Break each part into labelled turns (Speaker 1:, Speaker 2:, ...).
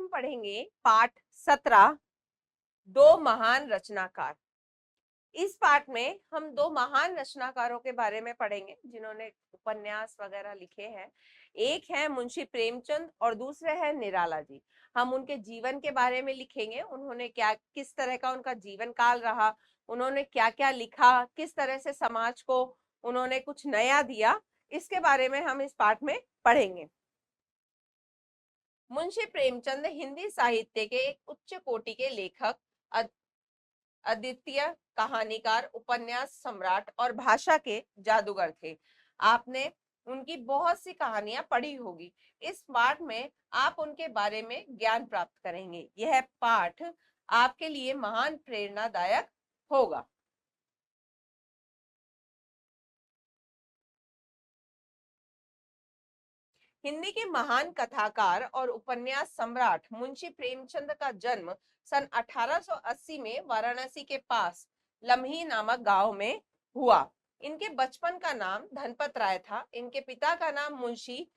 Speaker 1: हम पढ़ेंगे पाठ 17 दो महान रचनाकार। इस पाठ में हम दो महान रचनाकारों के बारे में पढ़ेंगे जिन्होंने उपन्यास वगैरह लिखे हैं। एक है मुंशी प्रेमचंद और दूसरे है निराला जी। हम उनके जीवन के बारे में लिखेंगे, उन्होंने क्या किस तरह का उनका जीवन काल रहा, उन्होंने क्या क्या लिखा, किस तरह से समाज को उन्होंने कुछ नया दिया, इसके बारे में हम इस पाठ में पढ़ेंगे। मुंशी प्रेमचंद हिंदी साहित्य के एक उच्च कोटि के लेखक, अद्वितीय कहानीकार, उपन्यास सम्राट और भाषा के जादूगर थे। आपने उनकी बहुत सी कहानियां पढ़ी होगी। इस पाठ में आप उनके बारे में ज्ञान प्राप्त करेंगे। यह पाठ आपके लिए महान प्रेरणादायक होगा। हिंदी के महान कथाकार और उपन्यास सम्राट मुंशी प्रेमचंद का जन्म सन 1880 में वाराणसी के पास लम्ही नामक गांव में हुआ। इनके बचपन का नाम धनपत राय था। इनके पिता का नाम मुंशी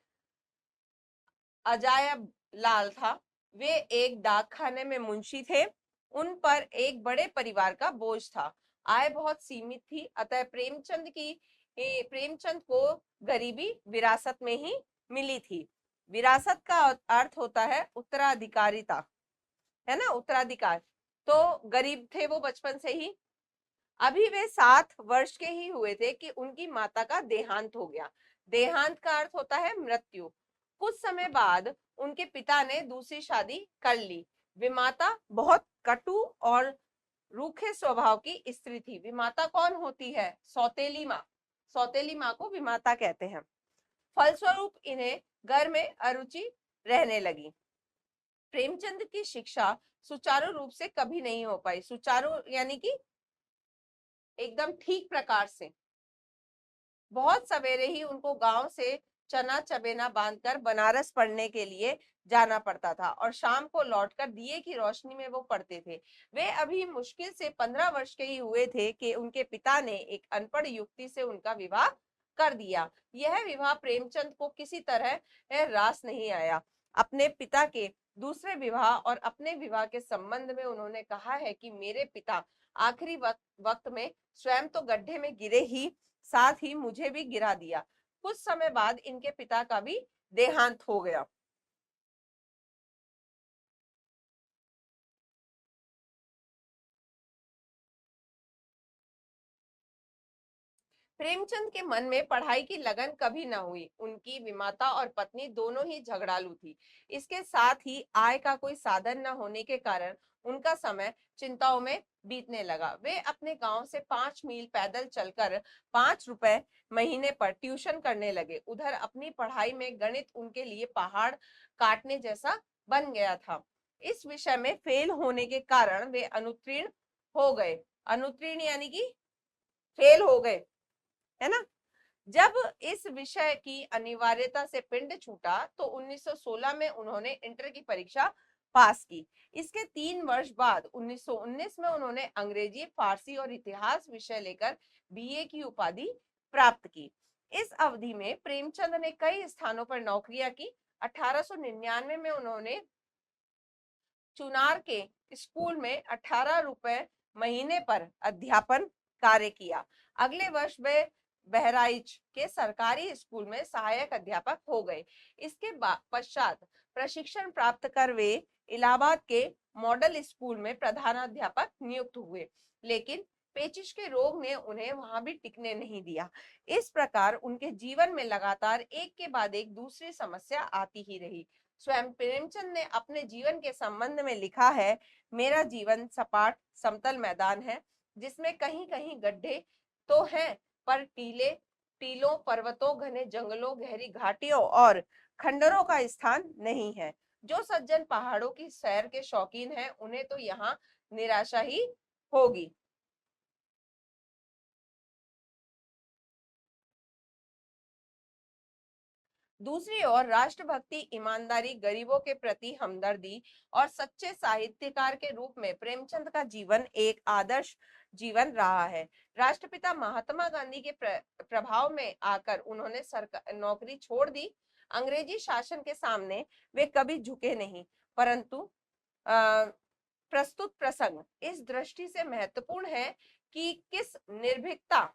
Speaker 1: अजायब लाल था। वे एक डाकखाने में मुंशी थे। उन पर एक बड़े परिवार का बोझ था। आय बहुत सीमित थी, अतः प्रेमचंद को गरीबी विरासत में ही मिली थी। विरासत का अर्थ होता है उत्तराधिकारिता, है ना, उत्तराधिकार। तो गरीब थे वो बचपन से ही। अभी वे 7 वर्ष के ही हुए थे कि उनकी माता का देहांत हो गया। देहांत का अर्थ होता है मृत्यु। कुछ समय बाद उनके पिता ने दूसरी शादी कर ली। विमाता बहुत कटु और रूखे स्वभाव की स्त्री थी। विमाता कौन होती है? सौतेली माँ। सौतेली माँ को विमाता कहते हैं। फलस्वरूप इन्हें घर में अरुचि रहने लगी। प्रेमचंद की शिक्षा सुचारू रूप से कभी नहीं हो पाई। सुचारू यानी कि एकदम ठीक प्रकार से। बहुत सवेरे ही उनको गांव से चना चबेना बांधकर बनारस पढ़ने के लिए जाना पड़ता था और शाम को लौटकर दिए की रोशनी में वो पढ़ते थे। वे अभी मुश्किल से 15 वर्ष के ही हुए थे कि उनके पिता ने एक अनपढ़ युवती से उनका विवाह कर दिया। यह विवाह प्रेमचंद को किसी तरह रास नहीं आया। अपने पिता के दूसरे विवाह और अपने विवाह के संबंध में उन्होंने कहा है कि मेरे पिता आखिरी वक्त में स्वयं तो गड्ढे में गिरे ही, साथ ही मुझे भी गिरा दिया। कुछ समय बाद इनके पिता का भी देहांत हो गया। प्रेमचंद के मन में पढ़ाई की लगन कभी न हुई। उनकी विमाता और पत्नी दोनों ही झगड़ालू थी। इसके साथ ही आय का कोई साधन न होने के कारण उनका समय चिंताओं में बीतने लगा। वे अपने गांव से 5 मील पैदल चलकर 5 रुपए महीने पर ट्यूशन करने लगे। उधर अपनी पढ़ाई में गणित उनके लिए पहाड़ काटने जैसा बन गया था। इस विषय में फेल होने के कारण वे अनुत्तीर्ण हो गए। अनुत्तीर्ण यानी कि फेल हो गए, है ना। जब इस विषय की अनिवार्यता से पिंड छूटा तो 1916 में उन्होंने इंटर की परीक्षा पास की। इसके 3 वर्ष बाद 1919 में उन्होंने अंग्रेजी, फारसी और इतिहास विषय लेकर बीए की उपाधि प्राप्त की। इस अवधि में प्रेमचंद ने कई स्थानों पर नौकरियां की। 1899 में उन्होंने चुनार के स्कूल में 18 रुपए महीने पर अध्यापन कार्य किया। अगले वर्ष वे बहराइच के सरकारी स्कूल में सहायक अध्यापक हो गए। इसके पश्चात प्रशिक्षण प्राप्त कर वे इलाहाबाद के मॉडल स्कूल में प्रधानाध्यापक नियुक्त हुए, लेकिन पेचिश के रोग ने उन्हें वहां भी टिकने नहीं दिया। इस प्रकार उनके जीवन में लगातार एक के बाद एक दूसरी समस्या आती ही रही। स्वयं प्रेमचंद ने अपने जीवन के संबंध में लिखा है, मेरा जीवन सपाट समतल मैदान है जिसमें कहीं कहीं गड्ढे तो हैं, पर टीलों, पर्वतों, घने जंगलों, गहरी घाटियों और खंडरों का स्थान नहीं है। जो सज्जन पहाड़ों की सैर के शौकीन हैं, उन्हें तो यहाँ निराशा ही होगी। दूसरी ओर राष्ट्रभक्ति, ईमानदारी, गरीबों के प्रति हमदर्दी और सच्चे साहित्यकार के रूप में प्रेमचंद का जीवन एक आदर्श जीवन रहा है। राष्ट्रपिता महात्मा गांधी के प्रभाव में आकर उन्होंने सरकार नौकरी छोड़ दी। अंग्रेजी शासन के सामने वे कभी झुके नहीं, परंतु प्रस्तुत प्रसंग इस दृष्टि से महत्वपूर्ण है कि किस निर्भीकता,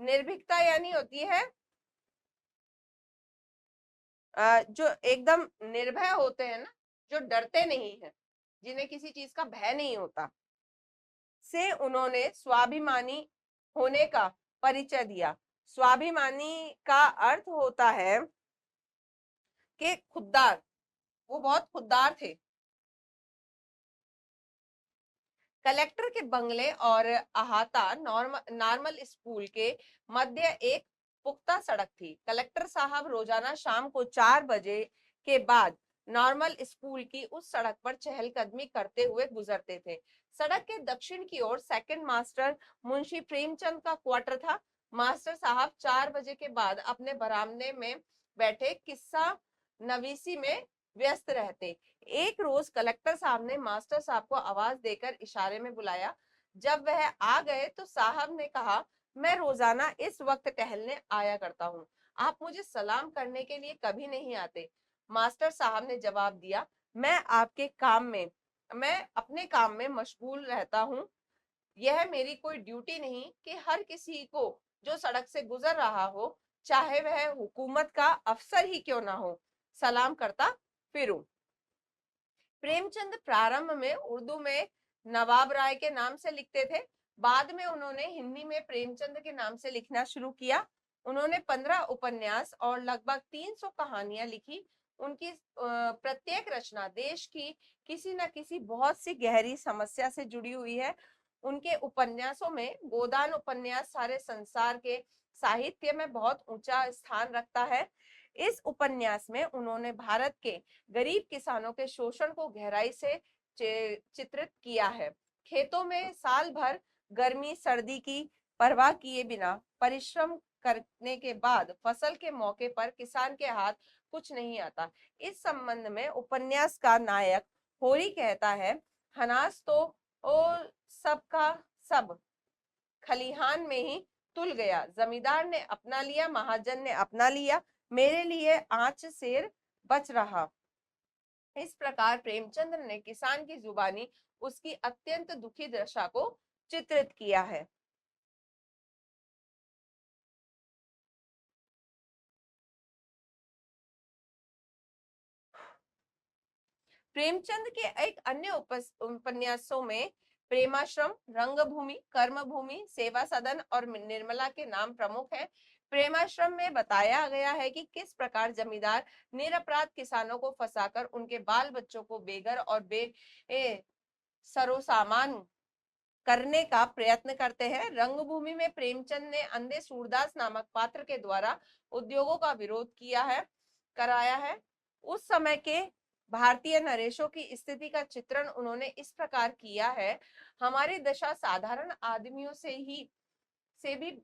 Speaker 1: निर्भीकता यानी होती है जो एकदम निर्भय होते हैं ना, जो डरते नहीं है, जिन्हें किसी चीज का भय नहीं होता, से उन्होंने स्वाभिमानी होने का परिचय दिया। स्वाभिमानी का अर्थ होता है कि खुददार, वो बहुत खुददार थे। कलेक्टर के बंगले और अहाता नॉर्मल स्कूल के मध्य एक पुख्ता सड़क थी। कलेक्टर साहब रोजाना शाम को 4 बजे के बाद नॉर्मल स्कूल की उस सड़क पर चहलकदमी करते हुए गुजरते थे। सड़क के दक्षिण की ओर सेकंड मास्टर मुंशी प्रेमचंद का क्वार्टर था। मास्टर साहब 4 बजे के बाद अपने बरामदे में बैठे किस्सा नवीसी में व्यस्त रहते। एक रोज कलेक्टर साहब ने मास्टर साहब को आवाज देकर इशारे में बुलाया। जब वह आ गए तो साहब ने कहा, मैं रोजाना इस वक्त टहलने आया करता हूँ, आप मुझे सलाम करने के लिए कभी नहीं आते। मास्टर साहब ने जवाब दिया, मैं अपने काम में मशगूल रहता हूँ। यह मेरी कोई ड्यूटी नहीं कि हर किसी को जो सड़क से गुजर रहा हो, चाहे वह हुकूमत का अफसर ही क्यों ना हो, सलाम करता फिरूं। प्रेमचंद प्रारंभ में उर्दू में नवाब राय के नाम से लिखते थे। बाद में उन्होंने हिंदी में प्रेमचंद के नाम से लिखना शुरू किया। उन्होंने 15 उपन्यास और लगभग 300 कहानियां लिखी। उनकी प्रत्येक रचना देश की किसी न किसी बहुत सी गहरी समस्या से जुड़ी हुई है। उनके उपन्यासों में गोदान उपन्यास सारे संसार के साहित्य में बहुत ऊंचा स्थान रखता है। इस उपन्यास में उन्होंने भारत के गरीब किसानों के शोषण को गहराई से चित्रित किया है। खेतों में साल भर गर्मी सर्दी की परवाह किए बिना परिश्रम करने के बाद फसल के मौके पर किसान के हाथ कुछ नहीं आता। इस संबंध में उपन्यास का नायक होरी कहता है, हनास तो ओ सबका सब खलिहान में ही तुल गया, जमींदार ने अपना लिया, महाजन ने अपना लिया, मेरे लिए आंच शेर बच रहा। इस प्रकार प्रेमचंद्र ने किसान की जुबानी उसकी अत्यंत दुखी दशा को चित्रित किया है। प्रेमचंद के एक अन्य उपन्यासों में प्रेमाश्रम, रंगभूमि, कर्मभूमि, सेवा सदन और निर्मला के नाम प्रमुख हैं। प्रेमाश्रम में बताया गया है कि किस प्रकार जमींदार निरपराध किसानों को फंसाकर उनके बाल बच्चों को बेघर और सरोसामान करने का प्रयत्न करते हैं। रंगभूमि में प्रेमचंद ने अंधे सूरदास नामक पात्र के द्वारा उद्योगों का विरोध कराया है। उस समय के भारतीय नरेशों की स्थिति का चित्रण उन्होंने इस प्रकार किया है, हमारी दशा साधारण आदमियों से भी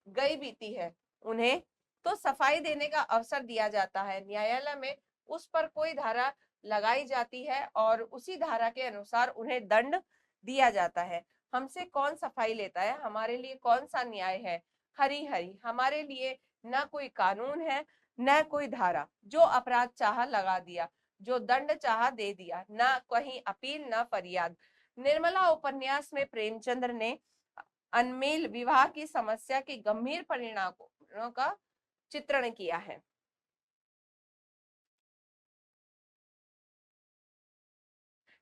Speaker 1: गई बीती है। उन्हें तो सफाई देने का अवसर दिया जाता है, न्यायालय में उस पर कोई धारा लगाई जाती है और उसी धारा के अनुसार उन्हें दंड दिया जाता है। हमसे कौन सफाई लेता है, हमारे लिए कौन सा न्याय है। हरी हरी, हमारे लिए न कोई कानून है न कोई धारा। जो अपराध चाहा लगा दिया, जो दंड चाहा दे दिया, न कहीं अपील न फरियाद। निर्मला उपन्यास में प्रेमचंद्र ने अनमेल विवाह की समस्या के गंभीर परिणामों का चित्रण किया है।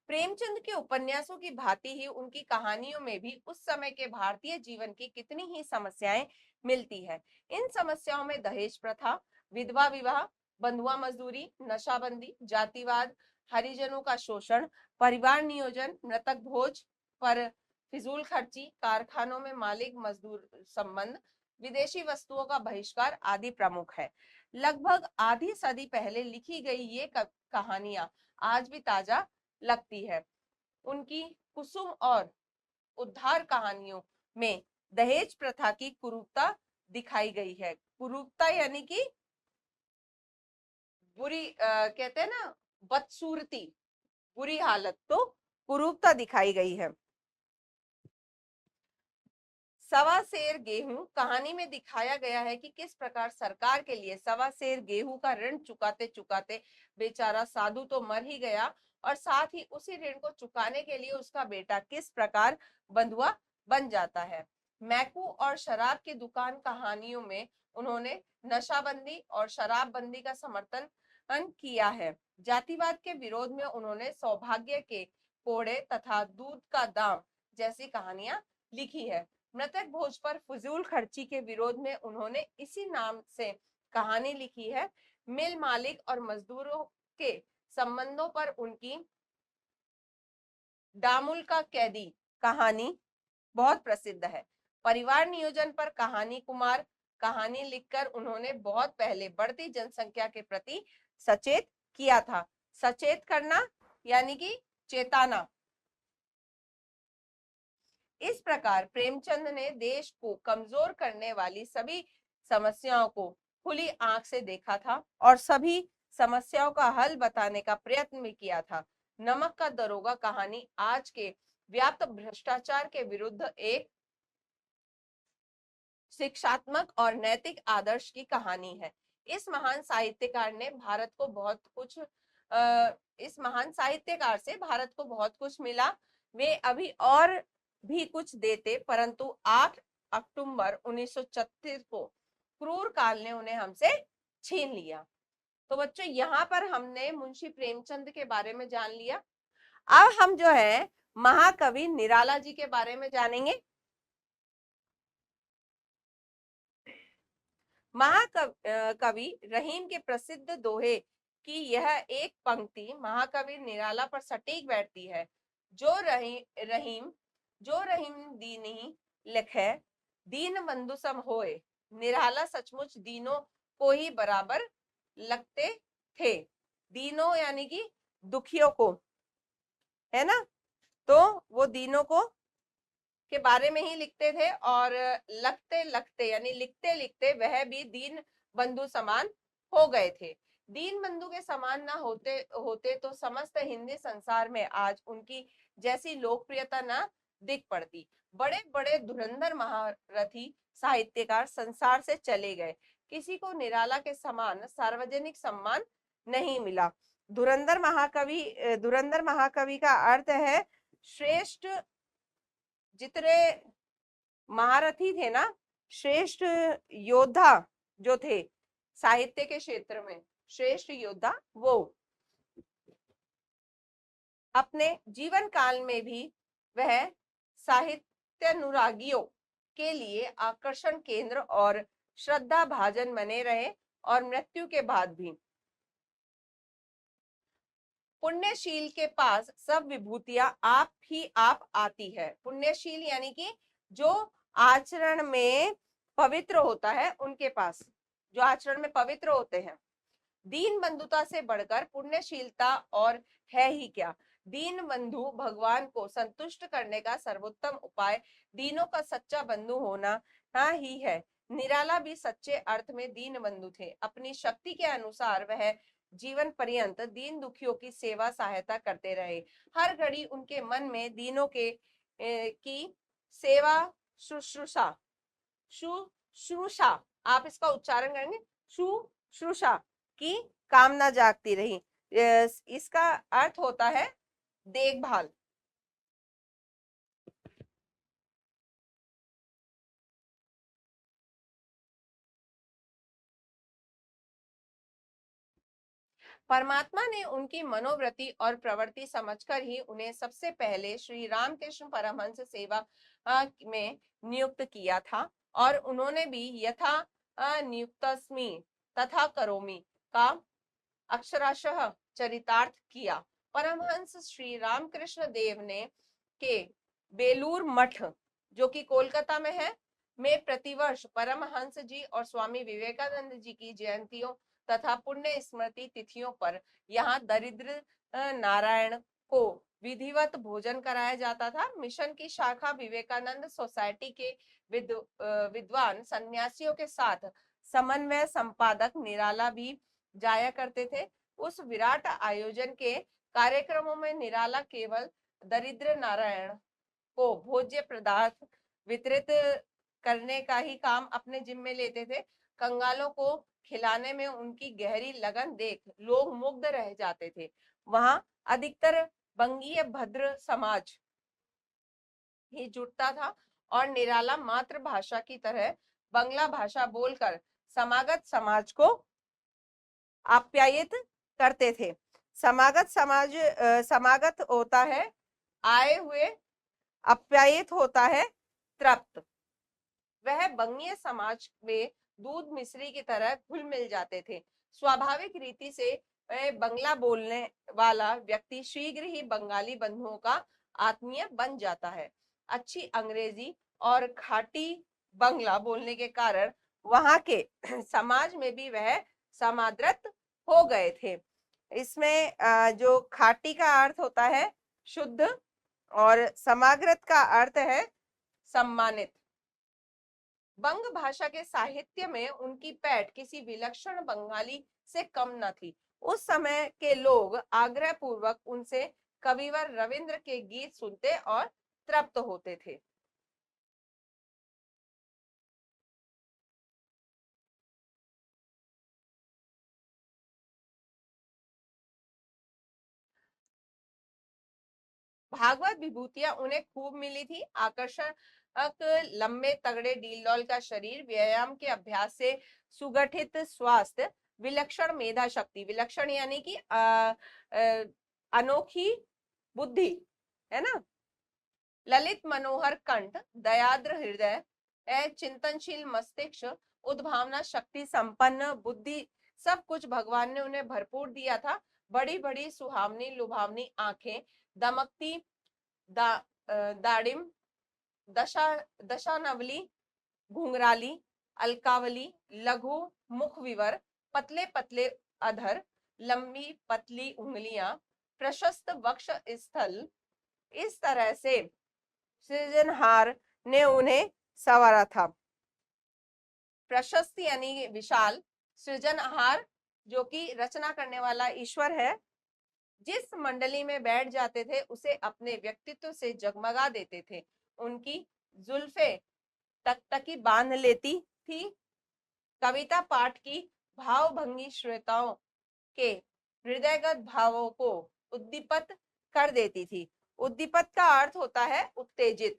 Speaker 1: प्रेमचंद के उपन्यासों की भांति ही उनकी कहानियों में भी उस समय के भारतीय जीवन की कितनी ही समस्याएं मिलती है। इन समस्याओं में दहेज प्रथा, विधवा विवाह, बंधुआ मजदूरी, नशाबंदी, जातिवाद, हरिजनों का शोषण, परिवार नियोजन, मृतक भोज पर फिजूल खर्ची, कारखानों में मालिक मजदूर संबंध, विदेशी वस्तुओं का बहिष्कार आदि प्रमुख है। लगभग आधी सदी पहले लिखी गई ये कहानियां आज भी ताजा लगती है। उनकी कुसुम और उद्धार कहानियों में दहेज प्रथा की कुरूपता दिखाई गई है। कुरूपता यानी कि बुरी कहते हैं ना, बदसूरती, बुरी हालत, तो कुरूपता दिखाई गई है। सवा सेर गेहूं कहानी में दिखाया गया है कि किस प्रकार सरकार के लिए सवा सेर गेहूं का ऋण चुकाते चुकाते बेचारा साधु तो मर ही गया, और साथ ही उसी ऋण को चुकाने के लिए उसका बेटा किस प्रकार बंधुआ बन जाता है। मैकू और शराब की दुकान कहानियों में उन्होंने नशाबंदी और शराबबंदी का समर्थन किया है। जातिवाद के विरोध में उन्होंने सौभाग्य के कोड़े तथा दूध का दाम जैसी कहानियां लिखी है। मृतक भोज पर फजूल खर्ची के विरोध में उन्होंने इसी नाम से कहानी लिखी है। मिल मालिक और मजदूरों के संबंधों पर उनकी दामुल का कैदी कहानी बहुत प्रसिद्ध है। परिवार नियोजन पर कहानी कुमार कहानी लिखकर उन्होंने बहुत पहले बढ़ती जनसंख्या के प्रति सचेत किया था। सचेत करना यानी कि चेताना। इस प्रकार प्रेमचंद ने देश को कमजोर करने वाली सभी समस्याओं को खुली आंख से देखा था और सभी समस्याओं का हल बताने का प्रयत्न भी किया था। नमक का दरोगा कहानी आज के व्याप्त भ्रष्टाचार के विरुद्ध एक शिक्षात्मक और नैतिक आदर्श की कहानी है। इस महान साहित्यकार ने भारत को बहुत कुछ इस महान साहित्यकार से भारत को बहुत कुछ मिला। वे अभी और भी कुछ देते, परंतु 8 अक्टूबर 1936 को क्रूर काल ने उन्हें हमसे छीन लिया। तो बच्चों यहाँ पर हमने मुंशी प्रेमचंद के बारे में जान लिया। अब हम जो है महाकवि निराला जी के बारे में जानेंगे। महाकवि रहीम के प्रसिद्ध दोहे की यह एक पंक्ति महाकवि निराला पर सटीक बैठती है। रहीम दीनी लिखे दीन बंधु सम होए। निराला सचमुच दीनों को ही बराबर लगते थे। दीनों यानी कि दुखियों को, है ना, तो वो दीनों को के बारे में ही लिखते थे, और लगते लगते यानी लिखते लिखते वह भी दीन बंधु समान हो गए थे। दीन बंधु के समान ना होते होते तो समस्त हिंदी संसार में आज उनकी जैसी लोकप्रियता ना दिख पड़ती। बड़े बड़े धुरंधर महारथी साहित्यकार संसार से चले गए, किसी को निराला के समान सार्वजनिक सम्मान नहीं मिला। धुरंधर महाकवि का अर्थ है श्रेष्ठ। जितने महारथी थे ना, श्रेष्ठ योद्धा जो थे साहित्य के क्षेत्र में, श्रेष्ठ योद्धा, वो अपने जीवन काल में भी वह साहित्यानुरागियों के लिए आकर्षण केंद्र और श्रद्धा भाजन बने रहे, और मृत्यु के बाद भी। पुण्यशील के पास सब विभूतियां आप आती है। पुण्यशील यानी कि जो आचरण में पवित्र होता है, उनके पास जो आचरण में पवित्र होते हैं। दीन बंधुता से बढ़कर पुण्यशीलता और है ही क्या। दीन बंधु भगवान को संतुष्ट करने का सर्वोत्तम उपाय दीनों का सच्चा बंधु होना ही है। निराला भी सच्चे अर्थ में दीन बंधु थे। अपनी शक्ति के अनुसार वह जीवन पर्यंत दीन दुखियों की सेवा सहायता करते रहे। हर घड़ी उनके मन में दीनों के की सेवा शुश्रूषा शुश्रूषा, आप इसका उच्चारण करेंगे, शुश्रूषा की कामना जागती रही। इसका अर्थ होता है देखभाल। परमात्मा ने उनकी मनोवृत्ति और प्रवृत्ति समझकर ही उन्हें सबसे पहले श्री रामकृष्ण परमहंस सेवा में नियुक्त किया था, और उन्होंने भी यथा नियुक्तस्मि तथा करोमि का अक्षरशः चरितार्थ किया। परमहंस श्री रामकृष्ण देव ने के बेलूर मठ, जो कि कोलकाता में है, में प्रतिवर्ष परमहंस जी और स्वामी विवेकानंद जी की जयंतियों तथा पुण्य स्मृति तिथियों पर यहाँ दरिद्र नारायण को विधिवत भोजन कराया जाता था। मिशन की शाखा विवेकानंद सोसाइटी के विद्वान सन्यासियों के साथ समन्वय संपादक निराला भी जाया करते थे। उस विराट आयोजन के कार्यक्रमों में निराला केवल दरिद्र नारायण को भोज्य पदार्थ वितरित करने का ही काम अपने जिम्मे लेते थे। कंगालों को खिलाने में उनकी गहरी लगन देख लोग मुग्ध रह जाते थे। वहां अधिकतर बंगीय भद्र समाज ही जुटता था और निराला मातृभाषा की तरह बंगला भाषा बोलकर समागत समाज को आप्यायित करते थे। समागत होता है आए हुए, आप्यायित होता है तृप्त। वह बंगीय समाज में दूध मिश्री की तरह घुल मिल जाते थे। स्वाभाविक रीति से वह बंगला बोलने वाला व्यक्ति शीघ्र ही बंगाली बंधुओं का आत्मीय बन जाता है। अच्छी अंग्रेजी और खाटी बंगला बोलने के कारण वहां के समाज में भी वह समादृत हो गए थे। इसमें जो खाटी का अर्थ होता है शुद्ध और समाग्रत का अर्थ है सम्मानित। बंग भाषा के साहित्य में उनकी पैठ किसी विलक्षण बंगाली से कम न थी। उस समय के लोग आग्रह पूर्वक उनसे कविवर रविंद्र के गीत सुनते और तृप्त होते थे। भागवत विभूतियां उन्हें खूब मिली थी। आकर्षक लंबे तगड़े डीलडॉल का शरीर, व्यायाम के अभ्यास से सुगठित स्वास्थ्य, विलक्षण मेधा शक्ति, विलक्षण यानी कि अनोखी बुद्धि, है ना, ललित मनोहर कंठ, दयाद्र हृदय, चिंतनशील मस्तिष्क, उद्भावना शक्ति संपन्न बुद्धि, सब कुछ भगवान ने उन्हें भरपूर दिया था। बड़ी बड़ी सुहावनी लुभावनी आंखें, दमकती दाड़िम, दशा दशानवली, घुंघराली, अलकावली, लघु मुख विवर, पतले पतले अधर, लंबी पतली उंगलियां, प्रशस्त वक्ष स्थल, इस तरह से सृजनहार ने उन्हें संवारा था। प्रशस्त यानी विशाल, सृजनहार जो कि रचना करने वाला ईश्वर है, जिस मंडली में बैठ जाते थे उसे अपने व्यक्तित्व से जगमगा देते थे। उनकी जुल्फे टकटकी बांध लेती थी। कविता पाठ की भावभंगी श्रोताओं के हृदयगत भावों को उद्दीपित कर देती थी। उद्दीपित का अर्थ होता है उत्तेजित।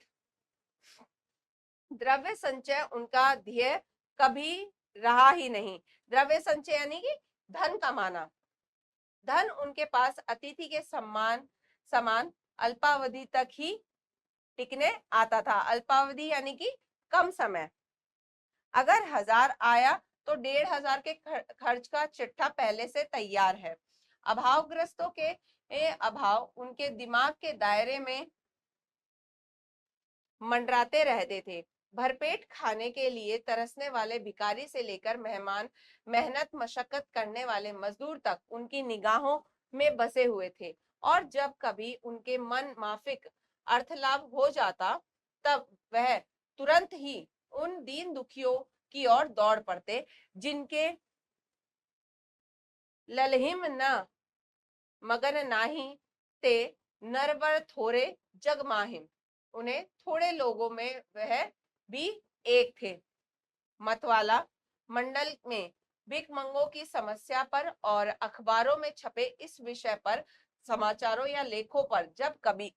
Speaker 1: द्रव्य संचय उनका ध्येय कभी रहा ही नहीं। द्रव्य संचय यानी कि धन कमाना। धन उनके पास अतिथि के सम्मान समान अल्पावधि तक ही टिकने आता था। अल्पावधि यानी कि कम समय। अगर 1000 आया तो 1500 के खर्च का चिट्ठा पहले से तैयार है। अभावग्रस्तों के अभाव उनके दिमाग के दायरे में मंडराते रहते थे। भरपेट खाने के लिए तरसने वाले भिखारी से लेकर मेहमान मेहनत मशक्कत करने वाले मजदूर तक उनकी निगाहों में बसे हुए थे। और जब कभी उनके मन माफिक अर्थ लाभ हो जाता तब वह तुरंत ही उन दीन दुखियों की ओर दौड़ पड़ते जिनके ललहिम न मगन नाही ते नरवर थोरे जग माहिम। उन्हें थोड़े लोगों में वह भी एक थे। मतवाला मंडल में भिकमंगों की समस्या पर और अखबारों में छपे इस विषय पर समाचारों या लेखों पर जब कभी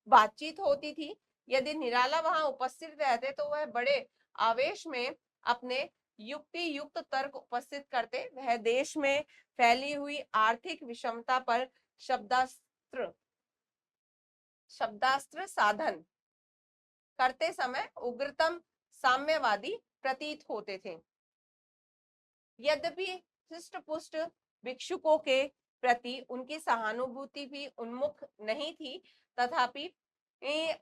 Speaker 1: बातचीत होती थी, यदि निराला वहां उपस्थित रहते तो वह बड़े आवेश में अपने युक्ति युक्त तर्क उपस्थित करते। वह देश में फैली हुई आर्थिक विषमता पर शब्दास्त्र साधन करते समय उग्रतम साम्यवादी प्रतीत होते थे। यद्यपि हृष्ट पुष्ट भिक्षुकों के प्रति उनकी सहानुभूति भी उन्मुख नहीं थी, तथापि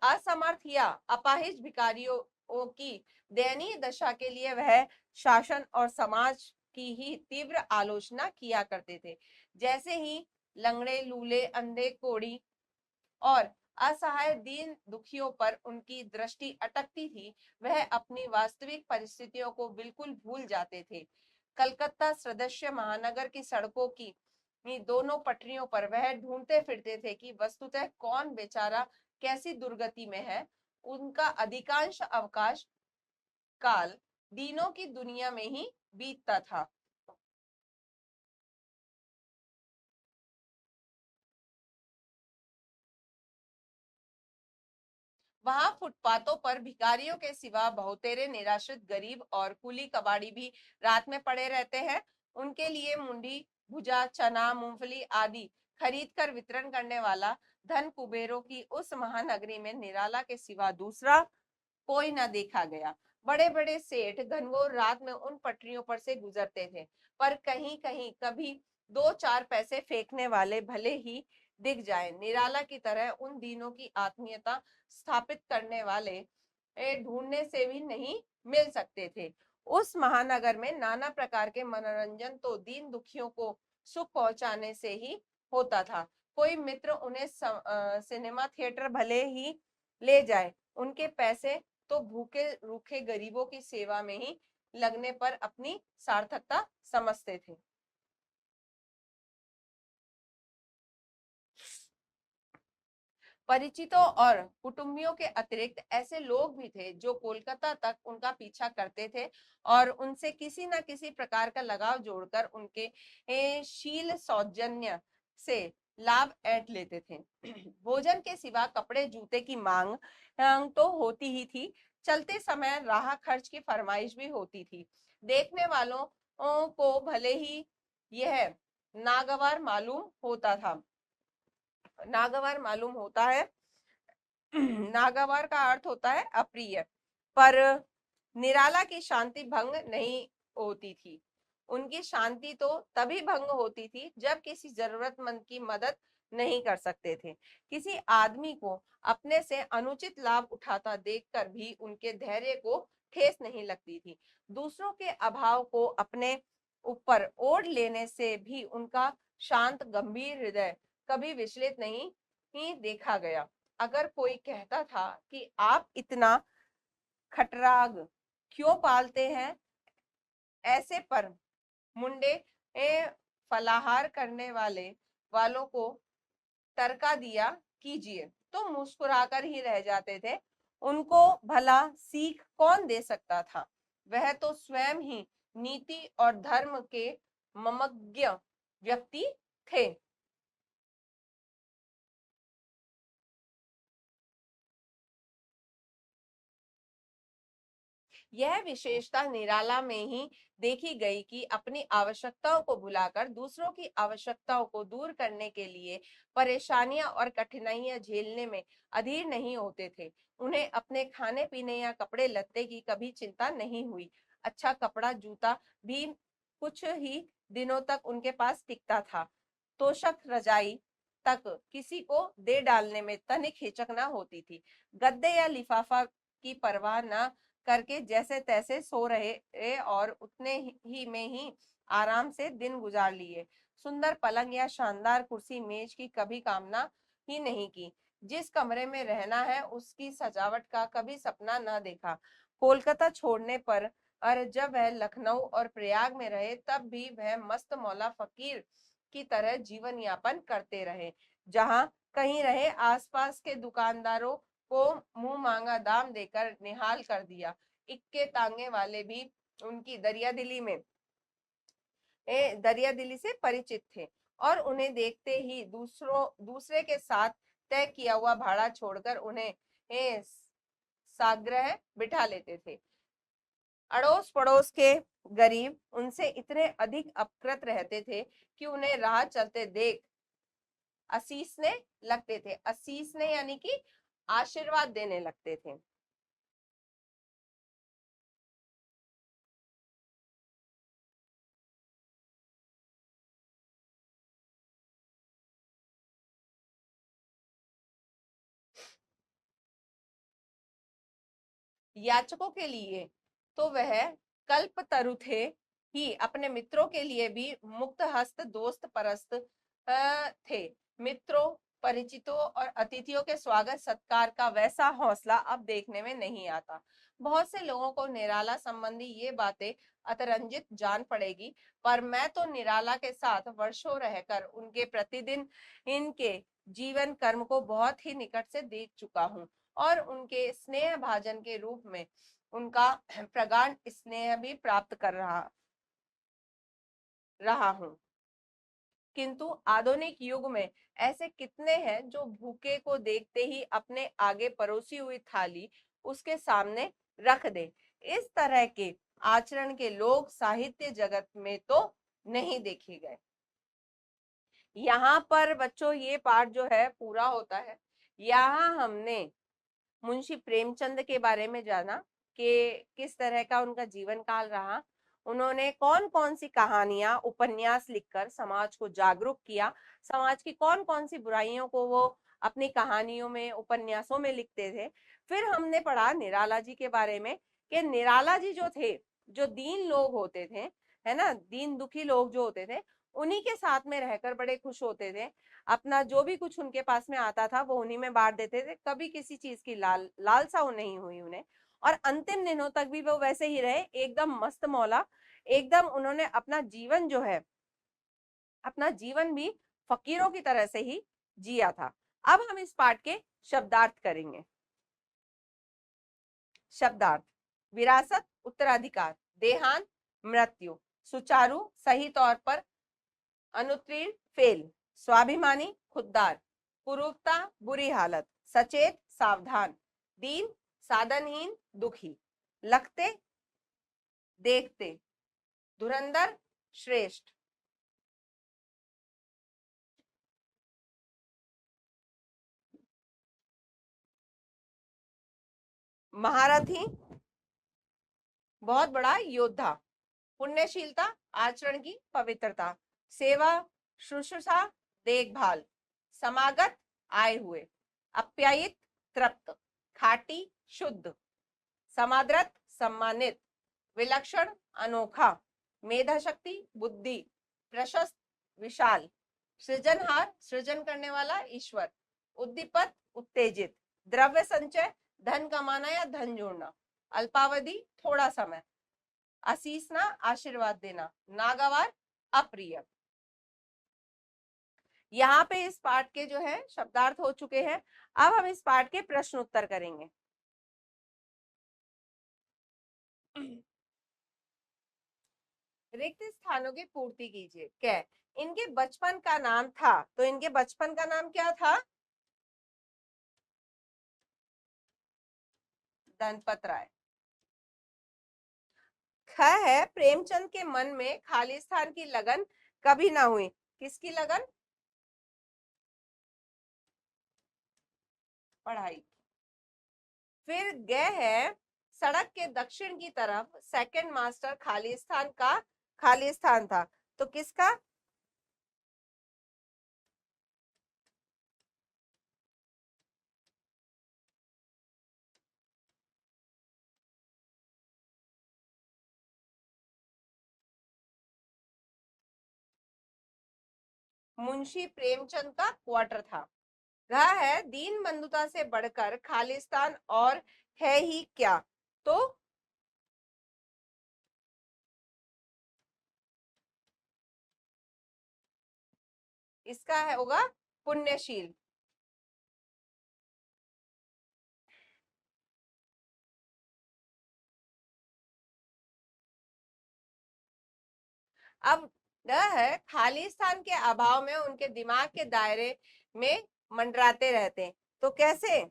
Speaker 1: असमर्थ या अपाहिज भिखारियों की दयनीय दशा के लिए वह शासन और समाज की ही तीव्र आलोचना किया करते थे। जैसे ही लंगड़े लूले अंधे कोढ़ी और असहाय दीन दुखियों पर उनकी दृष्टि अटकती थी, वह अपनी वास्तविक परिस्थितियों को बिल्कुल भूल जाते थे। कलकत्ता सदृश्य महानगर की सड़कों की दोनों पटरियों पर वह ढूंढते फिरते थे कि वस्तुतः कौन बेचारा कैसी दुर्गति में है। उनका अधिकांश अवकाश काल दीनों की दुनिया में ही बीतता था। वहां फुटपाथों पर भिखारियों के सिवा बहुतेरे निराश्रित गरीब और कुली कबाड़ी भी रात में पड़े रहते हैं। उनके लिए मुंडी, भुजा, चना, मूंगफली आदि खरीद कर वितरण करने वाला धन कुबेरों की उस महानगरी में निराला के सिवा दूसरा कोई न देखा गया। बड़े बड़े सेठ घनघोर रात में उन पटरियों पर से गुजरते थे, पर कहीं कहीं कभी दो चार पैसे फेंकने वाले भले ही दिख जाए, निराला की तरह उन दीनों की आत्मीयता स्थापित करने वाले ढूंढने से भी नहीं मिल सकते थे। उस महानगर में नाना प्रकार के मनोरंजन तो दीन दुखियों को सुख पहुंचाने से ही होता था। कोई मित्र उन्हें सिनेमा थिएटर भले ही ले जाए, उनके पैसे तो भूखे रूखे गरीबों की सेवा में ही लगने पर अपनी सार्थकता समझते थे। परिचितों और कुटुंबियों के अतिरिक्त ऐसे लोग भी थे जो कोलकाता तक उनका पीछा करते थे और उनसे किसी न किसी प्रकार का लगाव जोड़कर उनके शील सौजन्य से लाभ ऐंठ लेते थे। भोजन के सिवा कपड़े जूते की मांग तो होती ही थी। चलते समय राह खर्च की फरमाइश भी होती थी। देखने वालों को भले ही यह नागवार मालूम होता था, नागवार मालूम होता है। नागवार का अर्थ होता है अप्रिय, पर निराला की शांति भंग नहीं होती थी। उनकी शांति तो तभी भंग होती थी जब किसी जरूरतमंद की मदद नहीं कर सकते थे। किसी आदमी को अपने से अनुचित लाभ उठाता देखकर भी उनके धैर्य को ठेस नहीं लगती थी। दूसरों के अभाव को अपने ऊपर ओढ़ लेने से भी उनका शांत गंभीर हृदय कभी विचलित नहीं ही देखा गया। अगर कोई कहता था कि आप इतना खटराग क्यों पालते हैं, ऐसे पर मुंडे फलाहार करने वालों को तरका दिया कीजिए, तो मुस्कुराकर ही रह जाते थे। उनको भला सीख कौन दे सकता था? वह तो स्वयं ही नीति और धर्म के ममज्ञ व्यक्ति थे। यह विशेषता निराला में ही देखी गई कि अपनी आवश्यकताओं को भुलाकर दूसरों की आवश्यकताओं को दूर करने के लिए परेशानियां और कठिनाइयां झेलने में अधीर नहीं होते थे। उन्हें अपने खाने पीने या कपड़े लत्ते की कभी चिंता नहीं हुई। अच्छा कपड़ा जूता भी कुछ ही दिनों तक उनके पास टिकता था। तोशक रजाई तक किसी को दे डालने में तनिक हिचक न होती थी। गद्दे या लिफाफा की परवाह न करके जैसे तैसे सो रहे और उतने ही में ही आराम से दिन गुजार लिए। सुंदर पलंग या शानदार कुर्सी मेज की कभी कामना ही नहीं की। जिस कमरे में रहना है उसकी सजावट का कभी सपना न देखा। कोलकाता छोड़ने पर और जब वह लखनऊ और प्रयाग में रहे तब भी वह मस्त मौला फकीर की तरह जीवन यापन करते रहे। जहां कहीं रहे आसपास के दुकानदारों को मुंह मांगा दाम देकर निहाल कर दिया। इक्के तांगे वाले भी उनकी दरिया दिली से परिचित थे और उन्हें देखते ही दूसरे के साथ तय किया हुआ भाड़ा छोड़कर उन्हें साग्रह बिठा लेते थे। अड़ोस पड़ोस के गरीब उनसे इतने अधिक अपकृत रहते थे कि उन्हें राह चलते देख असीसने लगते थे। असीसने यानी कि आशीर्वाद देने लगते थे। याचकों के लिए तो वह कल्प तरु थे ही, अपने मित्रों के लिए भी मुक्त हस्त दोस्त परस्त थे। मित्रों, परिचितों और अतिथियों के स्वागत सत्कार का वैसा हौसला अब देखने में नहीं आता। बहुत से लोगों को निराला संबंधी ये बातें अतिरंजित जान पड़ेगी, पर मैं तो निराला के साथ वर्षों रहकर उनके प्रतिदिन इनके जीवन कर्म को बहुत ही निकट से देख चुका हूँ और उनके स्नेह भाजन के रूप में उनका प्रगाढ़ स्नेह भी प्राप्त कर रहा हूं। किंतु आधुनिक युग में ऐसे कितने हैं जो भूखे को देखते ही अपने आगे परोसी हुई थाली उसके सामने रख दे। इस तरह के आचरण के लोग साहित्य जगत में तो नहीं देखे गए। यहाँ पर बच्चों ये पाठ जो है पूरा होता है। यहाँ हमने मुंशी प्रेमचंद के बारे में जाना कि किस तरह का उनका जीवन काल रहा, उन्होंने कौन कौन सी कहानियां उपन्यास लिखकर समाज को जागरूक किया, समाज की कौन कौन सी बुराइयों को वो अपनी कहानियों में उपन्यासों में लिखते थे। फिर हमने पढ़ा निराला जी के बारे में कि निराला जी जो थे, जो दीन लोग होते थे, है ना, दीन दुखी लोग जो होते थे, उन्हीं के साथ में रहकर बड़े खुश होते थे। अपना जो भी कुछ उनके पास में आता था वो उन्हीं में बांट देते थे, कभी किसी चीज की लालसा नहीं हुई उन्हें। और अंतिम दिनों तक भी वो वैसे ही रहे, एकदम मस्त मौला। एकदम उन्होंने अपना जीवन जो है, अपना जीवन भी फकीरों की तरह से ही जिया था। अब हम इस पाठ के शब्दार्थ करेंगे। शब्दार्थ: विरासत, उत्तराधिकार, देहांत, मृत्यु, सुचारू, सही तौर पर, अनुत्तीर्ण, फेल, स्वाभिमानी, खुददार, कुरूपता, बुरी हालत, सचेत, सावधान, दीन, साधनहीन, दुखी, लगते, देखते, धुरंधर, श्रेष्ठ। महारथी, बहुत बड़ा योद्धा। पुण्यशीलता, आचरण की पवित्रता। सेवा, शुश्रूषा, देखभाल। समागत, आए हुए। अप्यायित, तृप्त। खाटी, शुद्ध। समादृत, सम्मानित। विलक्षण, अनोखा। मेधाशक्ति, बुद्धि। प्रशस्त, विशाल। सृजनहार, सृजन करने वाला, ईश्वर। उद्दीपक, उत्तेजित। द्रव्य संचय, धन कमाना या धन जोड़ना। अल्पावधि, थोड़ा समय। असीसना, आशीर्वाद देना। नागवार, अप्रिय। यहाँ पे इस पाठ के जो है शब्दार्थ हो चुके हैं। अब हम इस पाठ के प्रश्न उत्तर करेंगे। रिक्त स्थानों की पूर्ति कीजिए। क्या इनके बचपन का नाम था? तो इनके बचपन का नाम क्या था? धनपत राय। ख है, प्रेमचंद के मन में खालिस्तान की लगन कभी ना हुई। किसकी लगन? पढ़ाई। फिर ग है, सड़क के दक्षिण की तरफ सेकंड मास्टर खालिस्तान का खालिस्तान था। तो किसका? मुंशी प्रेमचंद का क्वार्टर था। घ है, दीन बंधुता से बढ़कर खालिस्तान और है ही क्या। तो इसका है होगा पुण्यशील। अब ग है, खालिस्तान के अभाव में उनके दिमाग के दायरे में मंडराते रहते हैं। तो कैसे?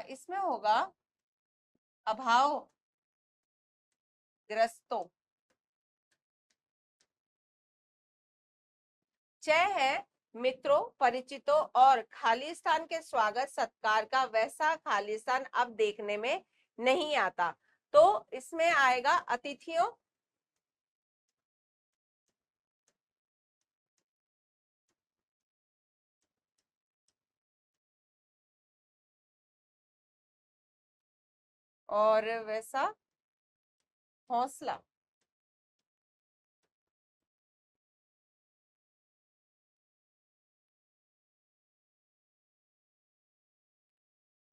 Speaker 1: इसमें होगा अभाव ग्रस्तों। चय है, मित्रों, परिचितों और खालिस्तान के स्वागत सत्कार का वैसा खालिस्तान अब देखने में नहीं आता। तो इसमें आएगा अतिथियों और वैसा हौसला।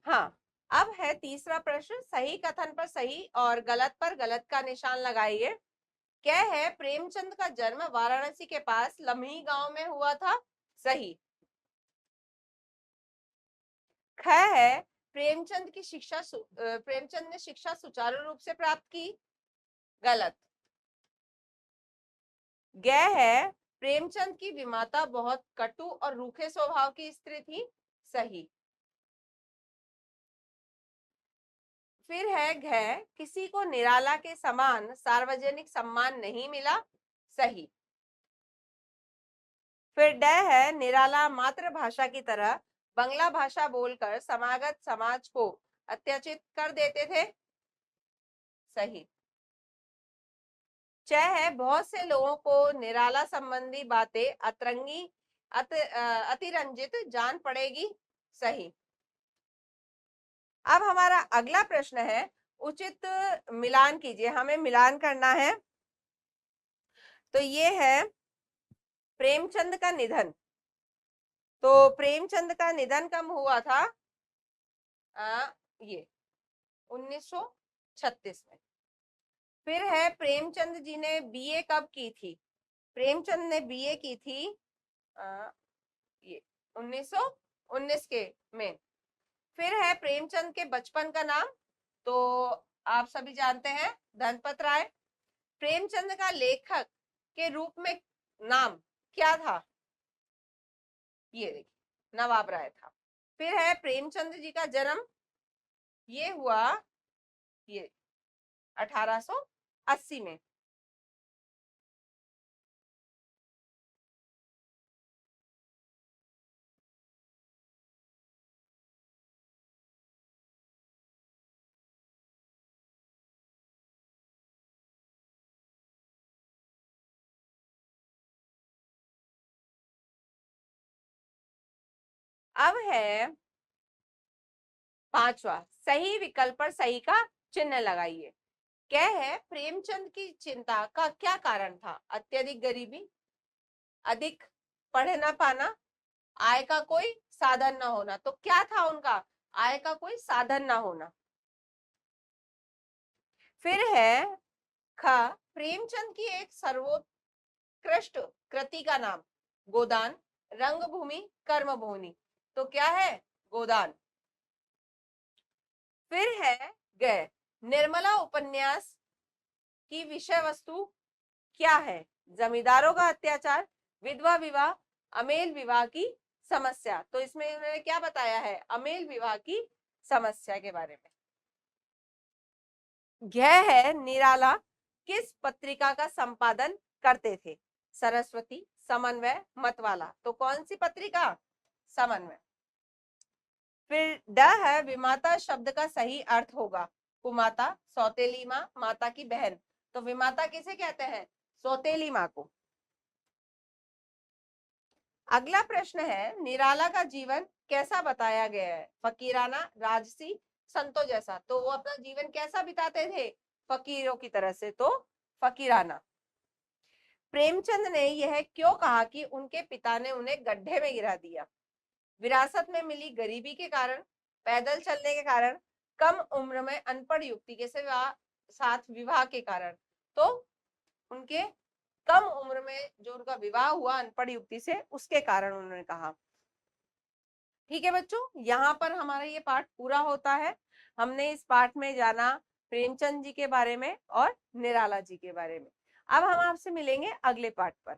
Speaker 1: हाँ, अब है तीसरा प्रश्न। सही कथन पर सही और गलत पर गलत का निशान लगाइए। क्या है, प्रेमचंद का जन्म वाराणसी के पास लम्ही गांव में हुआ था। सही। ख है, प्रेमचंद ने शिक्षा सुचारू रूप से प्राप्त की। गलत। ग है, प्रेमचंद की विमाता बहुत कटु और रूखे स्वभाव की स्त्री थी। सही। फिर है घ, किसी को निराला के समान सार्वजनिक सम्मान नहीं मिला। सही। फिर ड है, निराला मातृभाषा की तरह बंगला भाषा बोलकर समागत समाज को अत्याचित कर देते थे। सही। च है, बहुत से लोगों को निराला संबंधी बातें अतिरंजित जान पड़ेगी। सही। अब हमारा अगला प्रश्न है, उचित मिलान कीजिए, हमें मिलान करना है। तो ये है प्रेमचंद का निधन। तो प्रेमचंद का निधन कब हुआ था? ये 1936 में। फिर है, प्रेमचंद जी ने बीए कब की थी? प्रेमचंद ने बीए की थी ये 1919 के में। फिर है प्रेमचंद के बचपन का नाम, तो आप सभी जानते हैं, धनपत राय। प्रेमचंद का लेखक के रूप में नाम क्या था? ये देखिए, नवाब राय था। फिर है प्रेमचंद जी का जन्म, ये हुआ ये 1880 में। अब है पांचवा, सही विकल्प पर सही का चिन्ह लगाइए। क्या है, प्रेमचंद की चिंता का क्या कारण था? अत्यधिक गरीबी, अधिक पढ़ ना पाना, आय का कोई साधन ना होना। तो क्या था उनका? आय का कोई साधन ना होना। फिर है ख, प्रेमचंद की एक सर्वोत्कृष्ट कृति का नाम। गोदान, रंगभूमि, कर्मभूमि। तो क्या है? गोदान। फिर है ग, निर्मला उपन्यास की विषय वस्तु क्या है? जमींदारों का अत्याचार, विधवा विवाह, अमेल विवाह की समस्या। तो इसमें उन्होंने क्या बताया है? अमेल विवाह की समस्या के बारे में। यह है, निराला किस पत्रिका का संपादन करते थे? सरस्वती, समन्वय, मतवाला। तो कौन सी पत्रिका? समन्वय। फिर ड है, विमाता शब्द का सही अर्थ होगा कुमाता, सौतेली माँ, माता की बहन। तो विमाता किसे कहते हैं? सौतेली माँ को। अगला प्रश्न है, निराला का जीवन कैसा बताया गया है? फकीराना, राजसी, संतों जैसा। तो वो अपना जीवन कैसा बिताते थे? फकीरों की तरह से, तो फकीराना। प्रेमचंद ने यह क्यों कहा कि उनके पिता ने उन्हें गड्ढे में गिरा दिया? विरासत में मिली गरीबी के कारण, पैदल चलने के कारण, कम उम्र में अनपढ़ युवती के साथ विवाह के कारण। तो उनके कम उम्र में जो उनका विवाह हुआ अनपढ़ युवती से, उसके कारण उन्होंने कहा। ठीक है बच्चों, यहाँ पर हमारा ये पाठ पूरा होता है। हमने इस पाठ में जाना प्रेमचंद जी के बारे में और निराला जी के बारे में। अब हम आपसे मिलेंगे अगले पाठ पर।